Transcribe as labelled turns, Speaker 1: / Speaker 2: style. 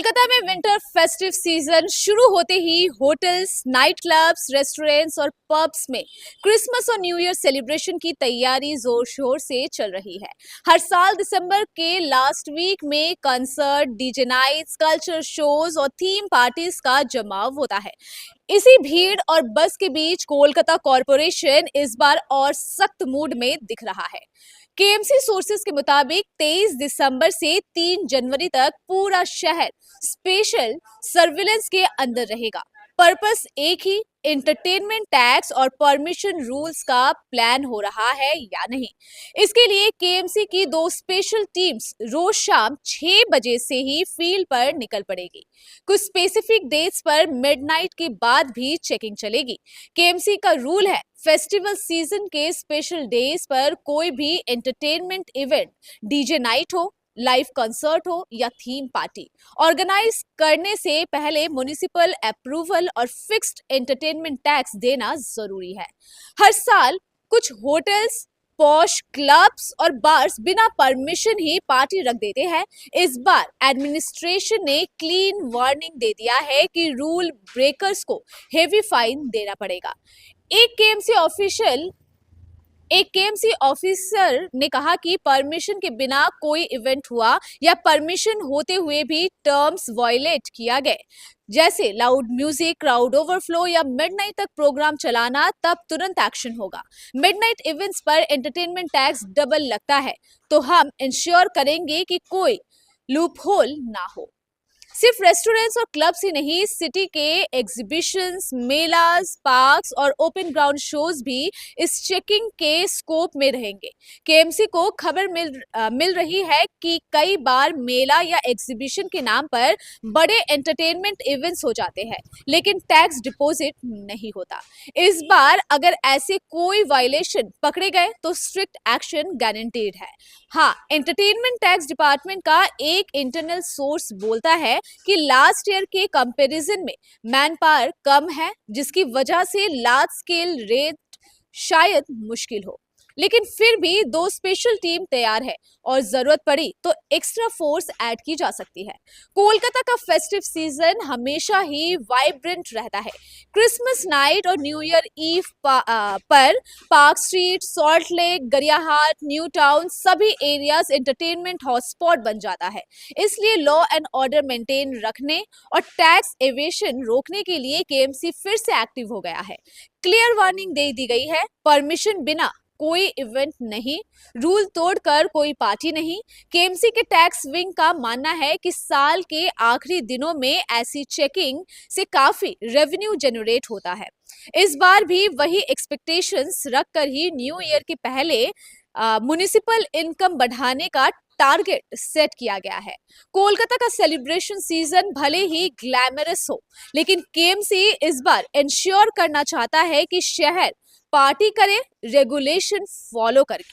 Speaker 1: कोलकाता में winter festive season शुरू होते ही होटल्स, नाइट क्लब्स, रेस्टोरेंट्स और पब्स में क्रिसमस और न्यू ईयर सेलिब्रेशन की तैयारी जोर शोर से चल रही है। हर साल दिसंबर के लास्ट वीक में concert, DJ nights, culture shows और थीम पार्टीज का जमाव होता है। इसी भीड़ और बस के बीच कोलकाता कॉरपोरेशन इस बार और सख्त मूड में दिख रहा है। केएमसी सोर्सेज के मुताबिक 23 दिसंबर से 3 जनवरी तक पूरा शहर स्पेशल सर्विलेंस के अंदर रहेगा। पर्पस एक ही, एंटरटेनमेंट टैक्स और परमिशन रूल्स का प्लान हो रहा है या नहीं। इसके लिए केएमसी की 2 स्पेशल टीम्स रोज शाम 6 बजे से ही फील्ड पर निकल पड़ेगी। कुछ स्पेसिफिक डेट्स पर मिडनाइट के बाद भी चेकिंग चलेगी। केएमसी का रूल है, फेस्टिवल सीजन के स्पेशल डेज पर कोई भी एंटरटेनमेंट इवेंट, डीजे नाइट हो, लाइव कंसर्ट हो या थीम पार्टी, ऑर्गेनाइज करने से पहले म्युनिसिपल अप्रूवल और फिक्स्ड एंटरटेनमेंट टैक्स देना जरूरी है। हर साल कुछ होटल्स, पॉश क्लब्स और बार्स बिना परमिशन ही पार्टी रख देते हैं। इस बार एडमिनिस्ट्रेशन ने क्लीन वार्निंग दे दिया है कि रूल ब्रेकर्स को हेवी फाइन देना पड़ेगा। एक केएमसी ऑफिसर ने कहा कि परमिशन के बिना कोई इवेंट हुआ या परमिशन होते हुए भी टर्म्स वायलेट किया गए, जैसे लाउड म्यूजिक, क्राउड ओवरफ्लो या मिडनाइट तक प्रोग्राम चलाना, तब तुरंत एक्शन होगा। मिडनाइट इवेंट्स पर एंटरटेनमेंट टैक्स डबल लगता है, तो हम इंश्योर करेंगे कि कोई लूपहोल ना हो। सिर्फ रेस्टोरेंट्स और क्लब्स ही नहीं, सिटी के एग्जीबिशंस, मेलास, पार्क्स और ओपन ग्राउंड शोज भी इस चेकिंग के स्कोप में रहेंगे। केएमसी को खबर मिल रही है कि कई बार मेला या एग्जीबिशन के नाम पर बड़े एंटरटेनमेंट इवेंट्स हो जाते हैं, लेकिन टैक्स डिपॉजिट नहीं होता। इस बार अगर ऐसे कोई वायलेशन पकड़े गए तो स्ट्रिक्ट एक्शन गारंटीड है। हाँ, एंटरटेनमेंट टैक्स डिपार्टमेंट का एक इंटरनल सोर्स बोलता है कि लास्ट ईयर के कंपैरिजन में मैन पावर कम है, जिसकी वजह से लार्ज स्केल रेट शायद मुश्किल हो, लेकिन फिर भी 2 स्पेशल टीम तैयार है और जरूरत पड़ी तो एक्स्ट्रा फोर्स ऐड की जा सकती है। कोलकाता का फेस्टिव सीजन हमेशा ही वाइब्रेंट रहता है। क्रिसमस नाइट और न्यू ईयर ईव पर park street, salt lake, Gariahat, new town सभी एरियाज एंटरटेनमेंट हॉटस्पॉट बन जाता है। इसलिए लॉ एंड ऑर्डर मेंटेन रखने और टैक्स एवेशन रोकने के लिए केएमसी फिर से एक्टिव हो गया है। क्लियर वार्निंग दे दी गई है, परमिशन बिना कोई इवेंट नहीं, रूल तोड़कर कोई पार्टी नहीं। केएमसी के टैक्स विंग का मानना है कि साल के आखिरी दिनों में ऐसी चेकिंग से काफी रेवेन्यू जनरेट होता है। इस बार भी वही एक्सपेक्टेशंस रखकर ही न्यू ईयर के पहले म्युनिसिपल इनकम बढ़ाने का टारगेट सेट किया गया है। कोलकाता का सेलिब्रेशन सीजन भले ही ग्लैमरस हो, लेकिन केएमसी इस बार इंश्योर करना चाहता है कि शहर पार्टी करे, रेगुलेशन फॉलो करके।